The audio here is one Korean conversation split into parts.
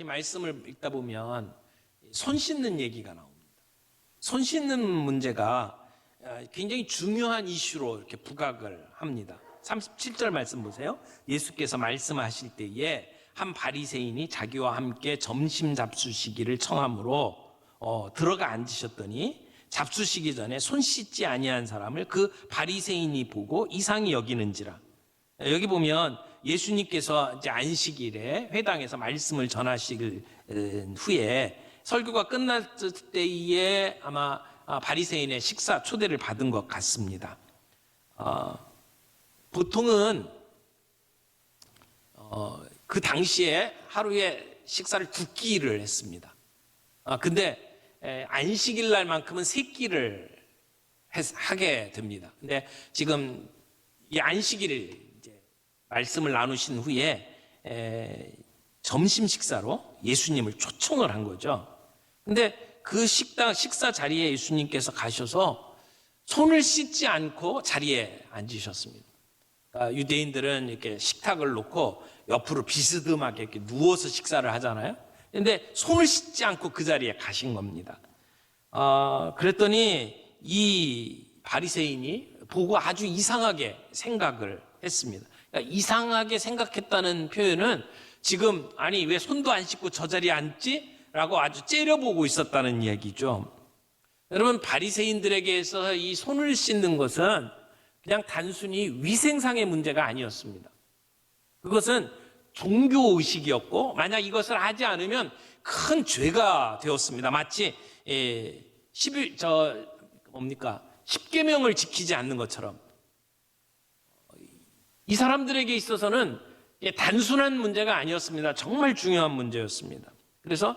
말씀을 읽다 보면 손 씻는 얘기가 나옵니다. 손 씻는 문제가 굉장히 중요한 이슈로 이렇게 부각을 합니다. 37절 말씀 보세요. 예수께서 말씀하실 때에 한 바리새인이 자기와 함께 점심 잡수시기를 청함으로 들어가 앉으셨더니 잡수시기 전에 손 씻지 아니한 사람을 그 바리새인이 보고 이상히 여기는지라. 여기 보면 예수님께서 이제 안식일에 회당에서 말씀을 전하시길 후에 설교가 끝났을 때에 아마 바리새인의 식사 초대를 받은 것 같습니다. 보통은 그 당시에 하루에 식사를 2끼를 했습니다. 근데 안식일 날만큼은 3끼를 하게 됩니다. 근데 지금 이 안식일을 이제 말씀을 나누신 후에 점심 식사로 예수님을 초청을 한 거죠. 근데 그 식사 자리에 예수님께서 가셔서 손을 씻지 않고 자리에 앉으셨습니다. 유대인들은 이렇게 식탁을 놓고 옆으로 비스듬하게 이렇게 누워서 식사를 하잖아요. 근데 손을 씻지 않고 그 자리에 가신 겁니다. 그랬더니 이 바리새인이 보고 아주 이상하게 생각을 했습니다. 그러니까 이상하게 생각했다는 표현은 지금 아니 왜 손도 안 씻고 저 자리에 앉지? 라고 아주 째려보고 있었다는 이야기죠. 여러분, 바리새인들에게 있어서 이 손을 씻는 것은 그냥 단순히 위생상의 문제가 아니었습니다. 그것은 종교의식이었고 만약 이것을 하지 않으면 큰 죄가 되었습니다. 마치 10계명을 지키지 않는 것처럼 이 사람들에게 있어서는 단순한 문제가 아니었습니다. 정말 중요한 문제였습니다. 그래서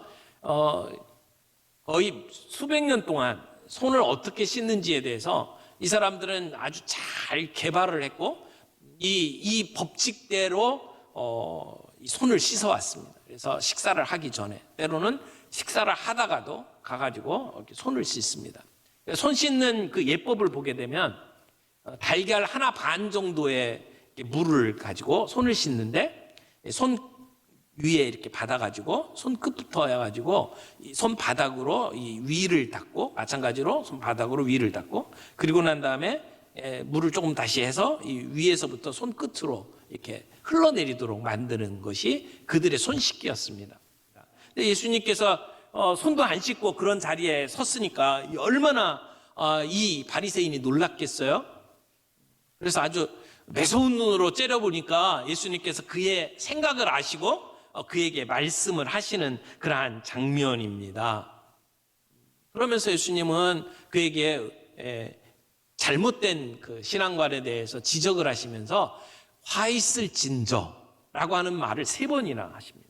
거의 수백 년 동안 손을 어떻게 씻는지에 대해서 이 사람들은 아주 잘 개발을 했고 이 법칙대로 손을 씻어왔습니다. 그래서 식사를 하기 전에 때로는 식사를 하다가도 가가지고 이렇게 손을 씻습니다. 손 씻는 그 예법을 보게 되면 달걀 하나 반 정도의 물을 가지고 손을 씻는데 손 위에 이렇게 받아가지고 손 끝부터 해가지고 손바닥으로 이 위를 닦고 마찬가지로 손바닥으로 위를 닦고 그리고 난 다음에 물을 조금 다시 해서 이 위에서부터 손 끝으로 이렇게 흘러내리도록 만드는 것이 그들의 손 씻기였습니다. 근데 예수님께서 손도 안 씻고 그런 자리에 섰으니까 얼마나 이 바리새인이 놀랐겠어요? 그래서 아주 매서운 눈으로 째려보니까 예수님께서 그의 생각을 아시고 그에게 말씀을 하시는 그러한 장면입니다. 그러면서 예수님은 그에게 잘못된 그 신앙관에 대해서 지적을 하시면서 화 있을진저라고 하는 말을 3번이나 하십니다.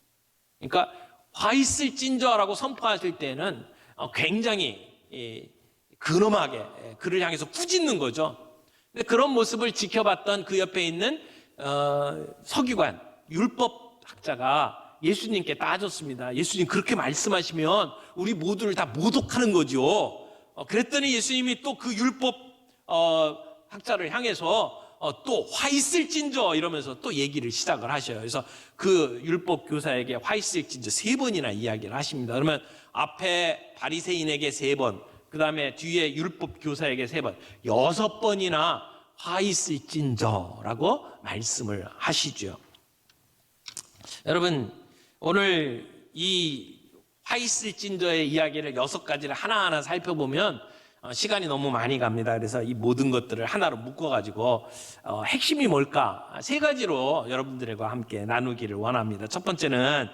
그러니까 화 있을진저라고 선포하실 때는 굉장히 근엄하게 그를 향해서 꾸짖는 거죠. 근데 그런 모습을 지켜봤던 그 옆에 있는 서기관, 율법학자가 예수님께 따졌습니다. 예수님 그렇게 말씀하시면 우리 모두를 다 모독하는 거죠. 그랬더니 예수님이 또 그 율법 학자를 향해서 또 화 있을진저 이러면서 또 얘기를 시작을 하셔요. 그래서 그 율법 교사에게 화 있을진저 3번이나 이야기를 하십니다. 그러면 앞에 바리새인에게 3번, 그 다음에 뒤에 율법 교사에게 3번, 6번이나 화 있을진저라고 말씀을 하시죠. 여러분, 오늘 이 화 있을진저의 이야기를 6가지를 하나하나 살펴보면 시간이 너무 많이 갑니다. 그래서 이 모든 것들을 하나로 묶어가지고 핵심이 뭘까? 3가지로 여러분들과 함께 나누기를 원합니다. 첫 번째는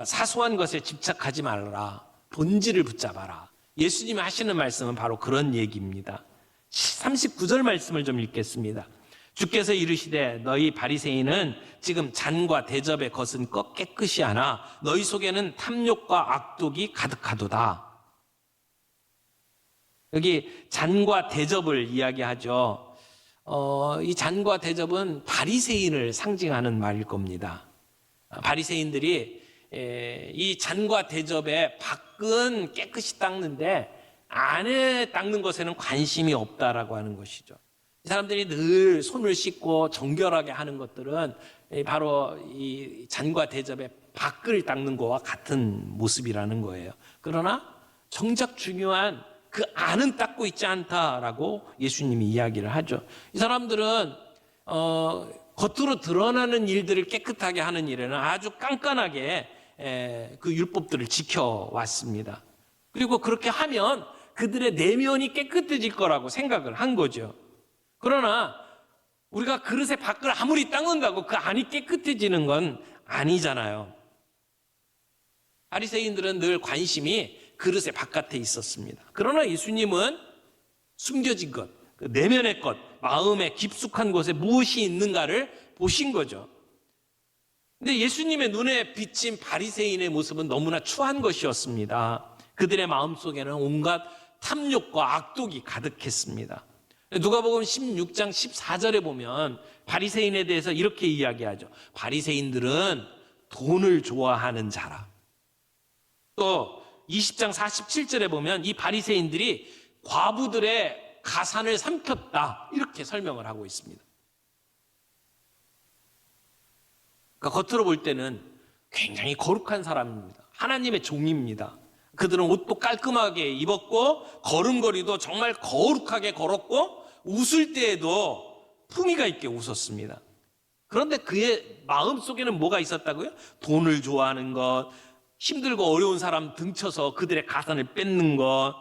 사소한 것에 집착하지 말라. 본질을 붙잡아라. 예수님이 하시는 말씀은 바로 그런 얘기입니다. 39절 말씀을 좀 읽겠습니다. 주께서 이르시되 너희 바리새인은 지금 잔과 대접의 것은 깨끗이 하나 너희 속에는 탐욕과 악독이 가득하도다. 여기 잔과 대접을 이야기하죠. 이 잔과 대접은 바리새인을 상징하는 말일 겁니다. 바리새인들이 이 잔과 대접의 밖은 깨끗이 닦는데 안에 닦는 것에는 관심이 없다라고 하는 것이죠. 이 사람들이 늘 손을 씻고 정결하게 하는 것들은 바로 이 잔과 대접의 밖을 닦는 거와 같은 모습이라는 거예요. 그러나 정작 중요한 그 안은 닦고 있지 않다라고 예수님이 이야기를 하죠. 이 사람들은 겉으로 드러나는 일들을 깨끗하게 하는 일에는 아주 깐깐하게 그 율법들을 지켜왔습니다. 그리고 그렇게 하면 그들의 내면이 깨끗해질 거라고 생각을 한 거죠. 그러나 우리가 그릇의 밖을 아무리 닦는다고 그 안이 깨끗해지는 건 아니잖아요. 바리새인들은 늘 관심이 그릇의 바깥에 있었습니다. 그러나 예수님은 숨겨진 것, 그 내면의 것, 마음의 깊숙한 곳에 무엇이 있는가를 보신 거죠. 근데 예수님의 눈에 비친 바리새인의 모습은 너무나 추한 것이었습니다. 그들의 마음속에는 온갖 탐욕과 악독이 가득했습니다. 누가복음 16장 14절에 보면 바리새인에 대해서 이렇게 이야기하죠. 바리새인들은 돈을 좋아하는 자라. 또 20장 47절에 보면 이 바리새인들이 과부들의 가산을 삼켰다, 이렇게 설명을 하고 있습니다. 그러니까 겉으로 볼 때는 굉장히 거룩한 사람입니다. 하나님의 종입니다. 그들은 옷도 깔끔하게 입었고 걸음걸이도 정말 거룩하게 걸었고 웃을 때에도 품위가 있게 웃었습니다. 그런데 그의 마음속에는 뭐가 있었다고요? 돈을 좋아하는 것, 힘들고 어려운 사람 등쳐서 그들의 가산을 뺏는 것,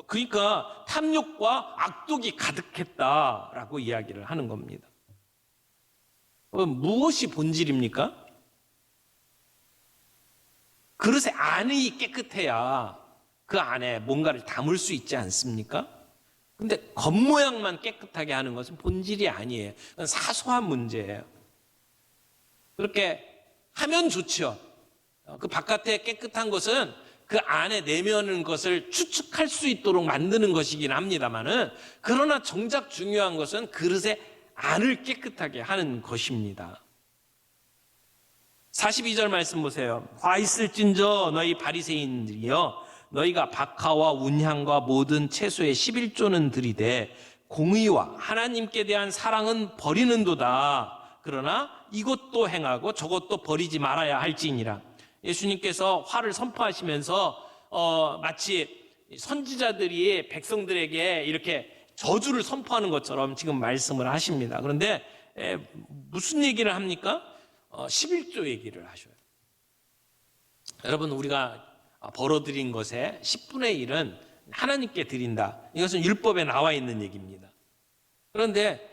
그러니까 탐욕과 악독이 가득했다라고 이야기를 하는 겁니다. 무엇이 본질입니까? 그릇의 안이 깨끗해야 그 안에 뭔가를 담을 수 있지 않습니까? 근데 겉모양만 깨끗하게 하는 것은 본질이 아니에요. 그건 사소한 문제예요. 그렇게 하면 좋죠. 그 바깥에 깨끗한 것은 그 안에 내면의 것을 추측할 수 있도록 만드는 것이긴 합니다만은, 그러나 정작 중요한 것은 그릇의 안을 깨끗하게 하는 것입니다. 42절 말씀 보세요. 화 있을진저 너희 바리새인들이여, 너희가 박하와 운향과 모든 채소의 11조는 들이되 공의와 하나님께 대한 사랑은 버리는도다. 그러나 이것도 행하고 저것도 버리지 말아야 할지니라. 예수님께서 화를 선포하시면서 마치 선지자들이 백성들에게 이렇게 저주를 선포하는 것처럼 지금 말씀을 하십니다. 그런데 무슨 얘기를 합니까? 11조 얘기를 하셔요. 여러분, 우리가 벌어들인 것의 10분의 1은 하나님께 드린다. 이것은 율법에 나와 있는 얘기입니다. 그런데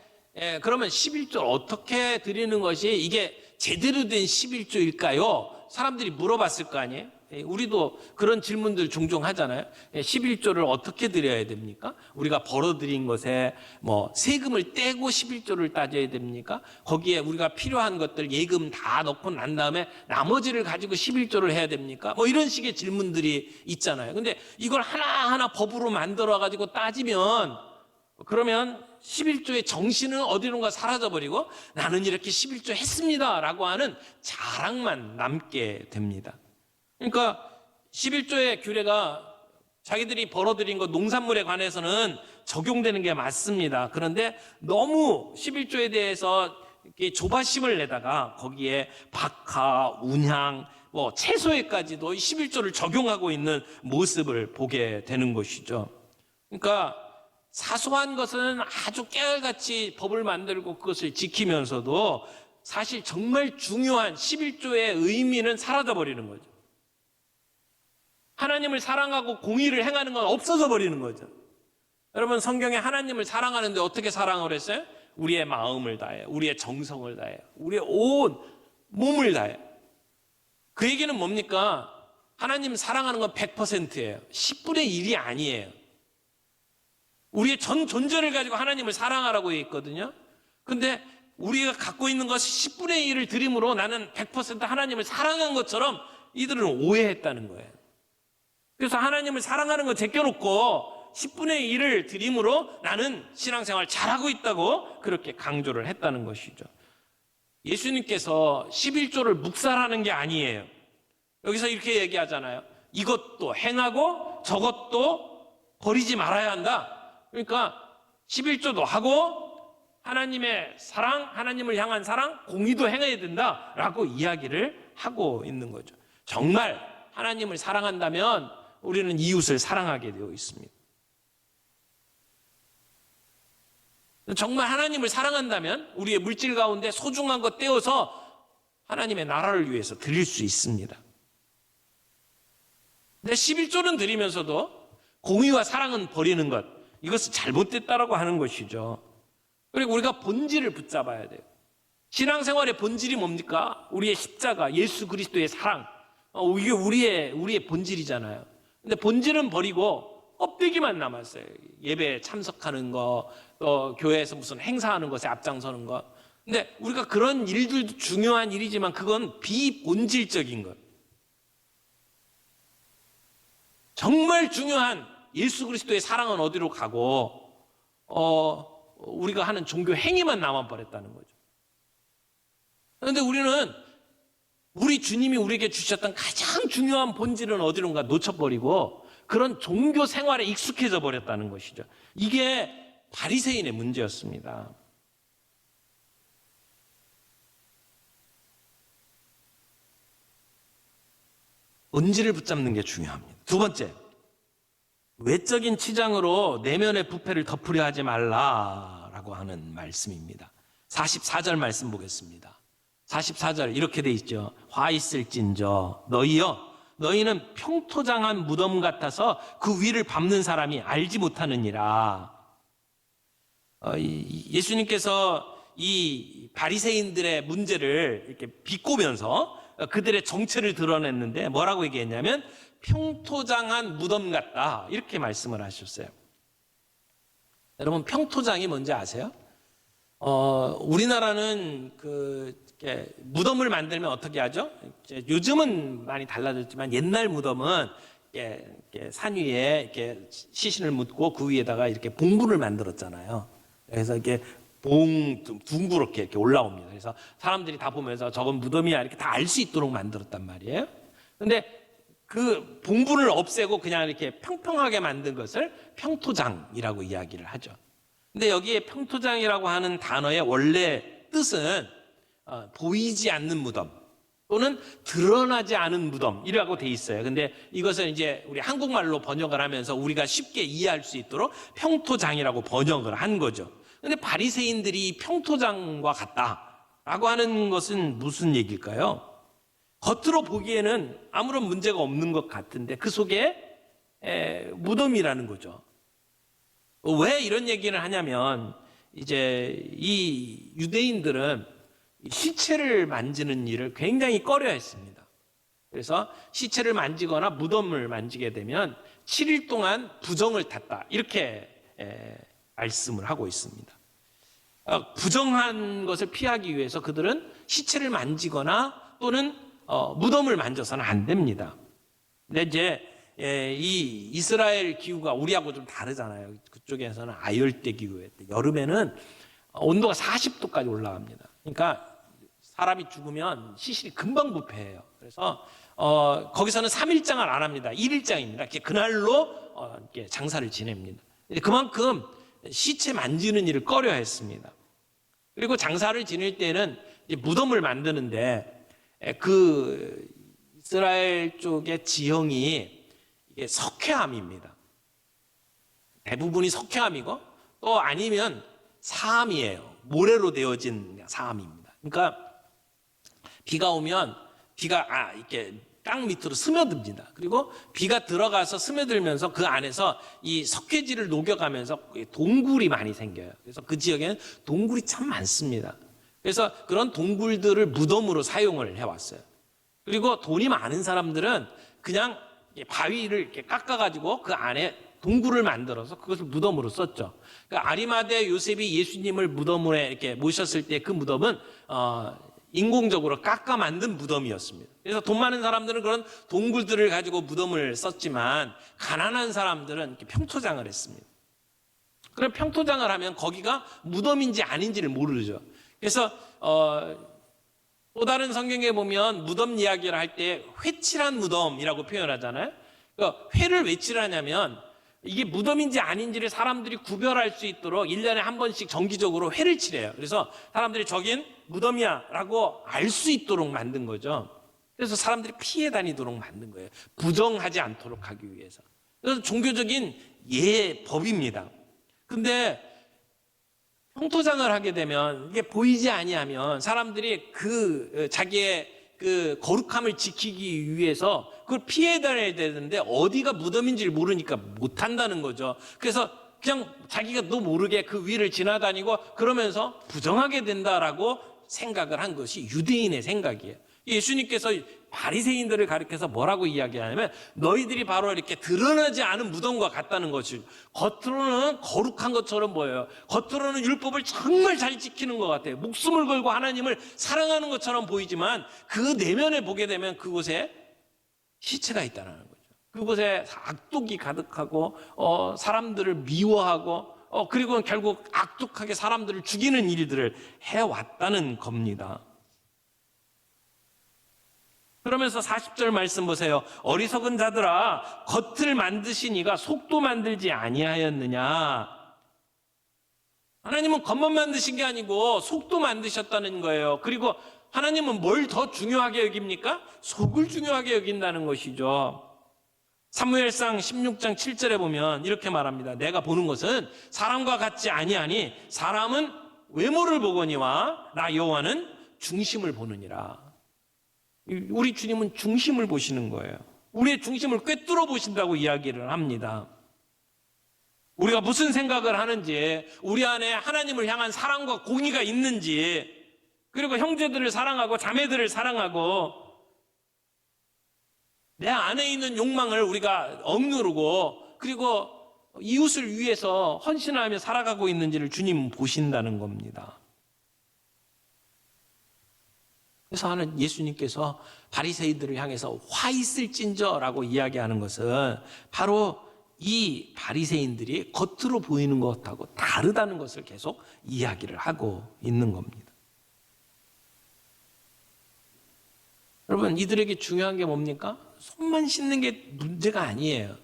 그러면 11조를 어떻게 드리는 것이 이게 제대로 된 11조일까요? 사람들이 물어봤을 거 아니에요? 우리도 그런 질문들 종종 하잖아요. 11조를 어떻게 드려야 됩니까? 우리가 벌어들인 것에 세금을 떼고 11조를 따져야 됩니까? 거기에 우리가 필요한 것들 예금 다 넣고 난 다음에 나머지를 가지고 11조를 해야 됩니까? 이런 식의 질문들이 있잖아요. 근데 이걸 하나하나 법으로 만들어 가지고 따지면, 그러면 11조의 정신은 어디론가 사라져버리고 나는 이렇게 11조 했습니다 라고 하는 자랑만 남게 됩니다. 그러니까 11조의 규례가 자기들이 벌어들인 것, 농산물에 관해서는 적용되는 게 맞습니다. 그런데 너무 11조에 대해서 이렇게 조바심을 내다가 거기에 박하, 운향, 채소에까지도 11조를 적용하고 있는 모습을 보게 되는 것이죠. 그러니까 사소한 것은 아주 깨알같이 법을 만들고 그것을 지키면서도 사실 정말 중요한 11조의 의미는 사라져버리는 거죠. 하나님을 사랑하고 공의를 행하는 건 없어져 버리는 거죠. 여러분, 성경에 하나님을 사랑하는데 어떻게 사랑을 했어요? 우리의 마음을 다해요. 우리의 정성을 다해요. 우리의 온 몸을 다해요. 그 얘기는 뭡니까? 하나님 사랑하는 건 100%예요. 10분의 1이 아니에요. 우리의 전 존재를 가지고 하나님을 사랑하라고 했거든요. 근데 우리가 갖고 있는 것이 10분의 1을 드림으로 나는 100% 하나님을 사랑한 것처럼 이들은 오해했다는 거예요. 그래서 하나님을 사랑하는 거 제껴놓고 10분의 1을 드림으로 나는 신앙생활 잘하고 있다고 그렇게 강조를 했다는 것이죠. 예수님께서 11조를 묵살하는 게 아니에요. 여기서 이렇게 얘기하잖아요. 이것도 행하고 저것도 버리지 말아야 한다. 그러니까 11조도 하고 하나님의 사랑, 하나님을 향한 사랑, 공의도 행해야 된다라고 이야기를 하고 있는 거죠. 정말 하나님을 사랑한다면 우리는 이웃을 사랑하게 되어 있습니다. 정말 하나님을 사랑한다면 우리의 물질 가운데 소중한 것 떼어서 하나님의 나라를 위해서 드릴 수 있습니다. 근데 11조는 드리면서도 공의와 사랑은 버리는 것, 이것은 잘못됐다라고 하는 것이죠. 그리고 우리가 본질을 붙잡아야 돼요. 신앙생활의 본질이 뭡니까? 우리의 십자가, 예수 그리스도의 사랑. 이게 우리의 본질이잖아요. 근데 본질은 버리고 껍데기만 남았어요. 예배에 참석하는 거, 또 교회에서 무슨 행사하는 것에 앞장서는 것. 근데 우리가 그런 일들도 중요한 일이지만 그건 비본질적인 것. 정말 중요한 예수 그리스도의 사랑은 어디로 가고 우리가 하는 종교 행위만 남아버렸다는 거죠. 그런데 우리는 우리 주님이 우리에게 주셨던 가장 중요한 본질은 어디론가 놓쳐버리고 그런 종교 생활에 익숙해져 버렸다는 것이죠. 이게 바리새인의 문제였습니다. 본질을 붙잡는 게 중요합니다. 두 번째, 외적인 치장으로 내면의 부패를 덮으려 하지 말라라고 하는 말씀입니다. 44절 말씀 보겠습니다. 44절 이렇게 돼 있죠. 화 있을진저 너희는 평토장한 무덤 같아서 그 위를 밟는 사람이 알지 못하느니라. 예수님께서 이 바리새인들의 문제를 이렇게 비꼬면서 그들의 정체를 드러냈는데 뭐라고 얘기했냐면 평토장한 무덤 같다 이렇게 말씀을 하셨어요. 여러분 평토장이 뭔지 아세요? 우리나라는 이렇게 무덤을 만들면 어떻게 하죠? 요즘은 많이 달라졌지만 옛날 무덤은 이렇게 산 위에 이렇게 시신을 묻고 그 위에다가 이렇게 봉분을 만들었잖아요. 그래서 이렇게 둥그렇게 이렇게 올라옵니다. 그래서 사람들이 다 보면서 저건 무덤이야 이렇게 다 알 수 있도록 만들었단 말이에요. 근데 그 봉분을 없애고 그냥 이렇게 평평하게 만든 것을 평토장이라고 이야기를 하죠. 근데 여기에 평토장이라고 하는 단어의 원래 뜻은 보이지 않는 무덤 또는 드러나지 않은 무덤이라고 돼 있어요. 근데 이것은 이제 우리 한국말로 번역을 하면서 우리가 쉽게 이해할 수 있도록 평토장이라고 번역을 한 거죠. 근데 바리새인들이 평토장과 같다라고 하는 것은 무슨 얘기일까요? 겉으로 보기에는 아무런 문제가 없는 것 같은데 그 속에 무덤이라는 거죠. 왜 이런 얘기를 하냐면 이제 이 유대인들은 시체를 만지는 일을 굉장히 꺼려했습니다. 그래서 시체를 만지거나 무덤을 만지게 되면 7일 동안 부정을 탔다 이렇게 말씀을 하고 있습니다. 부정한 것을 피하기 위해서 그들은 시체를 만지거나 또는 무덤을 만져서는 안 됩니다. 근데 이제 이 이스라엘 기후가 우리하고 좀 다르잖아요. 그쪽에서는 아열대 기후에 여름에는 온도가 40도까지 올라갑니다. 그러니까 사람이 죽으면 시신이 금방 부패해요. 그래서 거기서는 3일장을 안 합니다. 1일장입니다. 그날로 이렇게 장사를 지냅니다. 그만큼 시체 만지는 일을 꺼려했습니다. 그리고 장사를 지낼 때는 무덤을 만드는데 그 이스라엘 쪽의 지형이 이게 석회암입니다. 대부분이 석회암이고 또 아니면 사암이에요. 모래로 되어진 사암입니다. 그러니까 비가 오면 비가 이렇게 땅 밑으로 스며듭니다. 그리고 비가 들어가서 스며들면서 그 안에서 이 석회질을 녹여가면서 동굴이 많이 생겨요. 그래서 그 지역에는 동굴이 참 많습니다. 그래서 그런 동굴들을 무덤으로 사용을 해왔어요. 그리고 돈이 많은 사람들은 그냥 바위를 이렇게 깎아가지고 그 안에 동굴을 만들어서 그것을 무덤으로 썼죠. 그러니까 아리마대 요셉이 예수님을 무덤에 이렇게 모셨을 때 그 무덤은 인공적으로 깎아 만든 무덤이었습니다. 그래서 돈 많은 사람들은 그런 동굴들을 가지고 무덤을 썼지만 가난한 사람들은 이렇게 평토장을 했습니다. 그럼 평토장을 하면 거기가 무덤인지 아닌지를 모르죠. 그래서 또 다른 성경에 보면 무덤 이야기를 할 때 회칠한 무덤이라고 표현하잖아요. 그러니까 회를 왜 칠하냐면 이게 무덤인지 아닌지를 사람들이 구별할 수 있도록 1년에 한 번씩 정기적으로 회를 칠해요. 그래서 사람들이 저긴 무덤이야 라고 알 수 있도록 만든 거죠. 그래서 사람들이 피해 다니도록 만든 거예요. 부정하지 않도록 하기 위해서. 그래서 종교적인 예법입니다. 근데 형토장을 하게 되면 이게 보이지 아니하면 사람들이 자기의 그 거룩함을 지키기 위해서 그걸 피해 다녀야 되는데 어디가 무덤인지를 모르니까 못 한다는 거죠. 그래서 그냥 자기가 모르게 그 위를 지나다니고 그러면서 부정하게 된다라고 생각을 한 것이 유대인의 생각이에요. 예수님께서 바리새인들을 가리켜서 뭐라고 이야기하냐면 너희들이 바로 이렇게 드러나지 않은 무덤과 같다는 것이 겉으로는 거룩한 것처럼 보여요. 겉으로는 율법을 정말 잘 지키는 것 같아요. 목숨을 걸고 하나님을 사랑하는 것처럼 보이지만 그 내면에 보게 되면 그곳에 시체가 있다는 거죠. 그곳에 악독이 가득하고 사람들을 미워하고 그리고 결국 악독하게 사람들을 죽이는 일들을 해왔다는 겁니다. 그러면서 40절 말씀 보세요. 어리석은 자들아 겉을 만드시니가 속도 만들지 아니하였느냐. 하나님은 겉만 만드신 게 아니고 속도 만드셨다는 거예요. 그리고 하나님은 뭘 더 중요하게 여깁니까? 속을 중요하게 여긴다는 것이죠. 사무엘상 16장 7절에 보면 이렇게 말합니다. 내가 보는 것은 사람과 같지 아니하니 사람은 외모를 보거니와 나 여호와는 중심을 보느니라. 우리 주님은 중심을 보시는 거예요. 우리의 중심을 꿰뚫어 보신다고 이야기를 합니다. 우리가 무슨 생각을 하는지, 우리 안에 하나님을 향한 사랑과 공의가 있는지, 그리고 형제들을 사랑하고 자매들을 사랑하고 내 안에 있는 욕망을 우리가 억누르고 그리고 이웃을 위해서 헌신하며 살아가고 있는지를 주님 보신다는 겁니다. 그래서 하는 예수님께서 바리새인들을 향해서 화 있을진저라고 이야기하는 것은 바로 이 바리새인들이 겉으로 보이는 것하고 다르다는 것을 계속 이야기를 하고 있는 겁니다. 여러분, 이들에게 중요한 게 뭡니까? 손만 씻는 게 문제가 아니에요.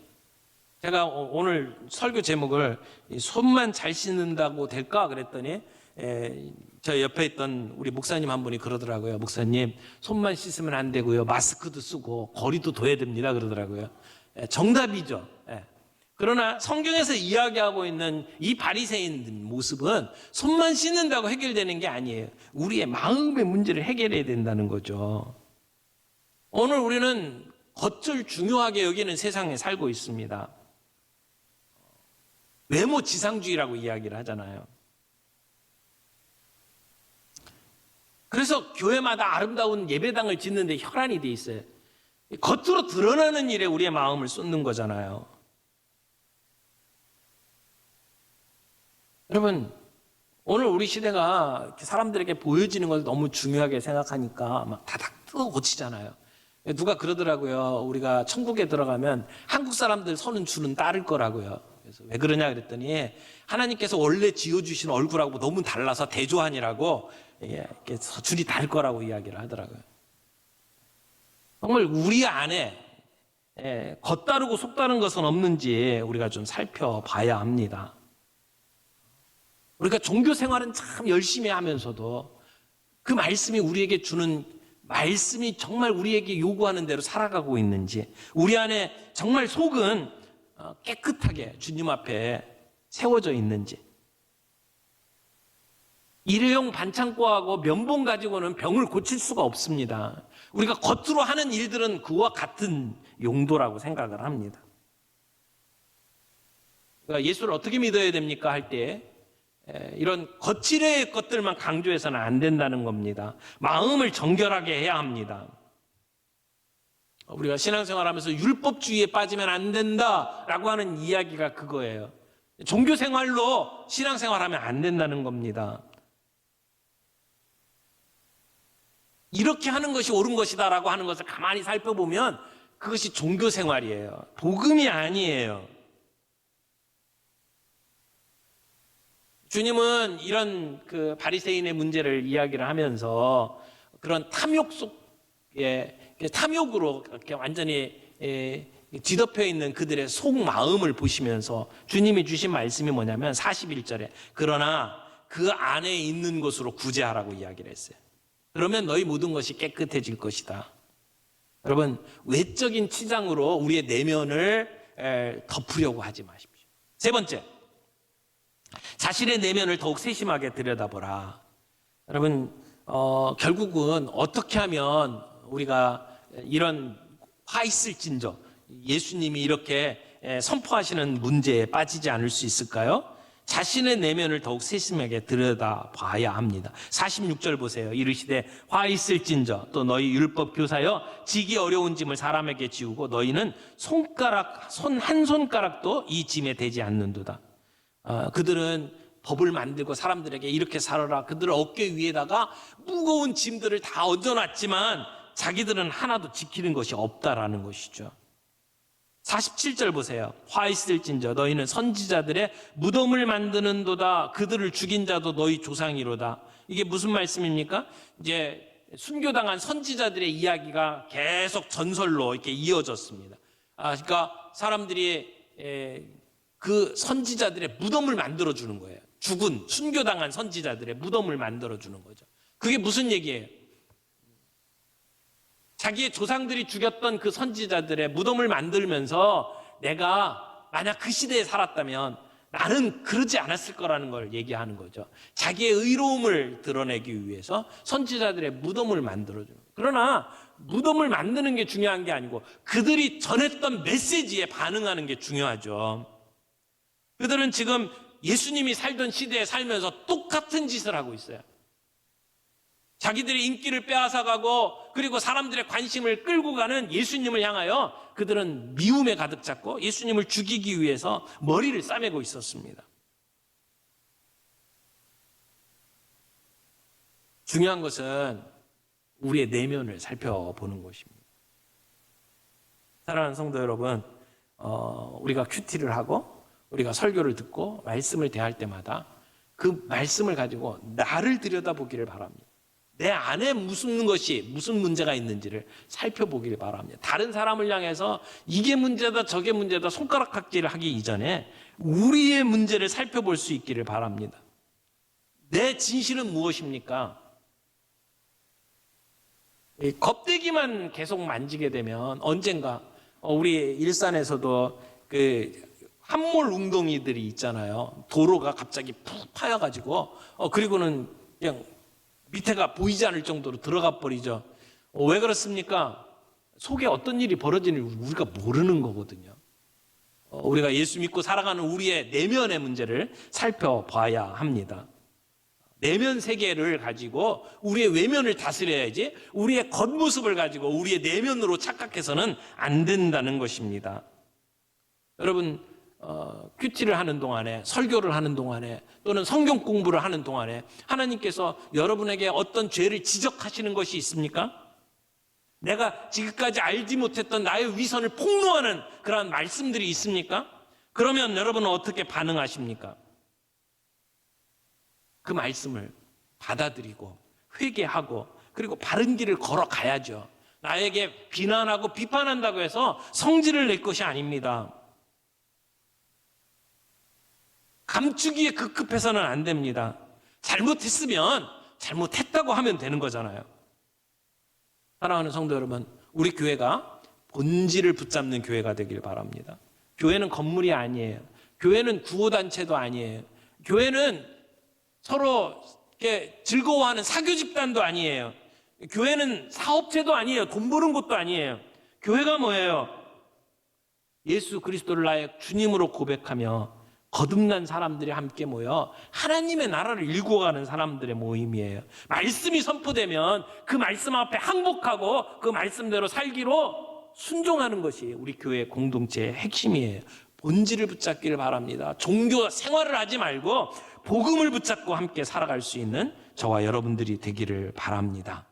제가 오늘 설교 제목을 손만 잘 씻는다고 될까 그랬더니 저 옆에 있던 우리 목사님 한 분이 그러더라고요. 목사님, 손만 씻으면 안 되고요. 마스크도 쓰고 거리도 둬야 됩니다. 그러더라고요. 정답이죠. 그러나 성경에서 이야기하고 있는 이 바리새인 모습은 손만 씻는다고 해결되는 게 아니에요. 우리의 마음의 문제를 해결해야 된다는 거죠. 오늘 우리는 겉을 중요하게 여기는 세상에 살고 있습니다. 외모 지상주의라고 이야기를 하잖아요. 그래서 교회마다 아름다운 예배당을 짓는데 혈안이 돼 있어요. 겉으로 드러나는 일에 우리의 마음을 쏟는 거잖아요. 여러분, 오늘 우리 시대가 사람들에게 보여지는 걸 너무 중요하게 생각하니까 막 다닥 뜯어 고치잖아요. 누가 그러더라고요. 우리가 천국에 들어가면 한국 사람들 서는 줄은 따를 거라고요. 그래서 왜 그러냐 그랬더니 하나님께서 원래 지어주신 얼굴하고 너무 달라서 대조하니라고 이렇게 줄이 달 거라고 이야기를 하더라고요. 정말 우리 안에 겉다르고 속다른 것은 없는지 우리가 좀 살펴봐야 합니다. 우리가 종교 생활은 참 열심히 하면서도 그 말씀이 우리에게 주는 말씀이 정말 우리에게 요구하는 대로 살아가고 있는지, 우리 안에 정말 속은 깨끗하게 주님 앞에 세워져 있는지. 일회용 반창고하고 면봉 가지고는 병을 고칠 수가 없습니다. 우리가 겉으로 하는 일들은 그와 같은 용도라고 생각을 합니다. 그러니까 예수를 어떻게 믿어야 됩니까? 할 때 이런 거칠의 것들만 강조해서는 안 된다는 겁니다. 마음을 정결하게 해야 합니다. 우리가 신앙생활하면서 율법주의에 빠지면 안 된다라고 하는 이야기가 그거예요. 종교생활로 신앙생활하면 안 된다는 겁니다. 이렇게 하는 것이 옳은 것이다라고 하는 것을 가만히 살펴보면 그것이 종교생활이에요. 복음이 아니에요. 주님은 이런 그 바리새인의 문제를 이야기를 하면서 그런 탐욕 속에 탐욕으로 이렇게 완전히 뒤덮여 있는 그들의 속마음을 보시면서 주님이 주신 말씀이 뭐냐면 41절에 그러나 그 안에 있는 것으로 구제하라고 이야기를 했어요. 그러면 너희 모든 것이 깨끗해질 것이다. 여러분, 외적인 치장으로 우리의 내면을 덮으려고 하지 마십시오. 세 번째, 자신의 내면을 더욱 세심하게 들여다보라. 여러분, 결국은 어떻게 하면 우리가 이런 화 있을진저 예수님이 이렇게 선포하시는 문제에 빠지지 않을 수 있을까요? 자신의 내면을 더욱 세심하게 들여다봐야 합니다. 46절 보세요. 이르시되 화 있을진저 또 너희 율법 교사여 지기 어려운 짐을 사람에게 지우고 너희는 손 한 손가락도 이 짐에 대지 않는도다. 그들은 법을 만들고 사람들에게 이렇게 살아라. 그들 어깨 위에다가 무거운 짐들을 다 얹어놨지만 자기들은 하나도 지키는 것이 없다라는 것이죠. 47절 보세요. 화 있을진저 너희는 선지자들의 무덤을 만드는도다. 그들을 죽인 자도 너희 조상이로다. 이게 무슨 말씀입니까? 이제 순교당한 선지자들의 이야기가 계속 전설로 이렇게 이어졌습니다. 그러니까 사람들이 그 선지자들의 무덤을 만들어 주는 거예요. 죽은 순교당한 선지자들의 무덤을 만들어 주는 거죠. 그게 무슨 얘기예요? 자기의 조상들이 죽였던 그 선지자들의 무덤을 만들면서 내가 만약 그 시대에 살았다면 나는 그러지 않았을 거라는 걸 얘기하는 거죠. 자기의 의로움을 드러내기 위해서 선지자들의 무덤을 만들어주는 거예요. 그러나 무덤을 만드는 게 중요한 게 아니고 그들이 전했던 메시지에 반응하는 게 중요하죠. 그들은 지금 예수님이 살던 시대에 살면서 똑같은 짓을 하고 있어요. 자기들의 인기를 빼앗아가고 그리고 사람들의 관심을 끌고 가는 예수님을 향하여 그들은 미움에 가득 찼고 예수님을 죽이기 위해서 머리를 싸매고 있었습니다. 중요한 것은 우리의 내면을 살펴보는 것입니다. 사랑하는 성도 여러분, 우리가 큐티를 하고 우리가 설교를 듣고 말씀을 대할 때마다 그 말씀을 가지고 나를 들여다보기를 바랍니다. 내 안에 무슨 문제가 있는지를 살펴보기를 바랍니다. 다른 사람을 향해서 이게 문제다 저게 문제다 손가락질을 하기 이전에 우리의 문제를 살펴볼 수 있기를 바랍니다. 내 진실은 무엇입니까? 껍데기만 계속 만지게 되면 언젠가 우리 일산에서도 그 함몰 웅덩이들이 있잖아요. 도로가 갑자기 푹 파여가지고 그리고는 그냥 밑에가 보이지 않을 정도로 들어가 버리죠. 왜 그렇습니까? 속에 어떤 일이 벌어지는지 우리가 모르는 거거든요. 우리가 예수 믿고 살아가는 우리의 내면의 문제를 살펴봐야 합니다. 내면 세계를 가지고 우리의 외면을 다스려야지 우리의 겉모습을 가지고 우리의 내면으로 착각해서는 안 된다는 것입니다. 여러분, 큐티를 하는 동안에 설교를 하는 동안에 또는 성경 공부를 하는 동안에 하나님께서 여러분에게 어떤 죄를 지적하시는 것이 있습니까? 내가 지금까지 알지 못했던 나의 위선을 폭로하는 그러한 말씀들이 있습니까? 그러면 여러분은 어떻게 반응하십니까? 그 말씀을 받아들이고 회개하고 그리고 바른 길을 걸어가야죠. 나에게 비난하고 비판한다고 해서 성질을 낼 것이 아닙니다. 감추기에 급급해서는 안 됩니다. 잘못했으면 잘못했다고 하면 되는 거잖아요. 사랑하는 성도 여러분, 우리 교회가 본질을 붙잡는 교회가 되길 바랍니다. 교회는 건물이 아니에요. 교회는 구호단체도 아니에요. 교회는 서로 이렇게 즐거워하는 사교 집단도 아니에요. 교회는 사업체도 아니에요. 돈 버는 곳도 아니에요. 교회가 뭐예요? 예수 그리스도를 나의 주님으로 고백하며 거듭난 사람들이 함께 모여 하나님의 나라를 일구어가는 사람들의 모임이에요. 말씀이 선포되면 그 말씀 앞에 항복하고 그 말씀대로 살기로 순종하는 것이 우리 교회 공동체의 핵심이에요. 본질을 붙잡기를 바랍니다. 종교 생활을 하지 말고 복음을 붙잡고 함께 살아갈 수 있는 저와 여러분들이 되기를 바랍니다.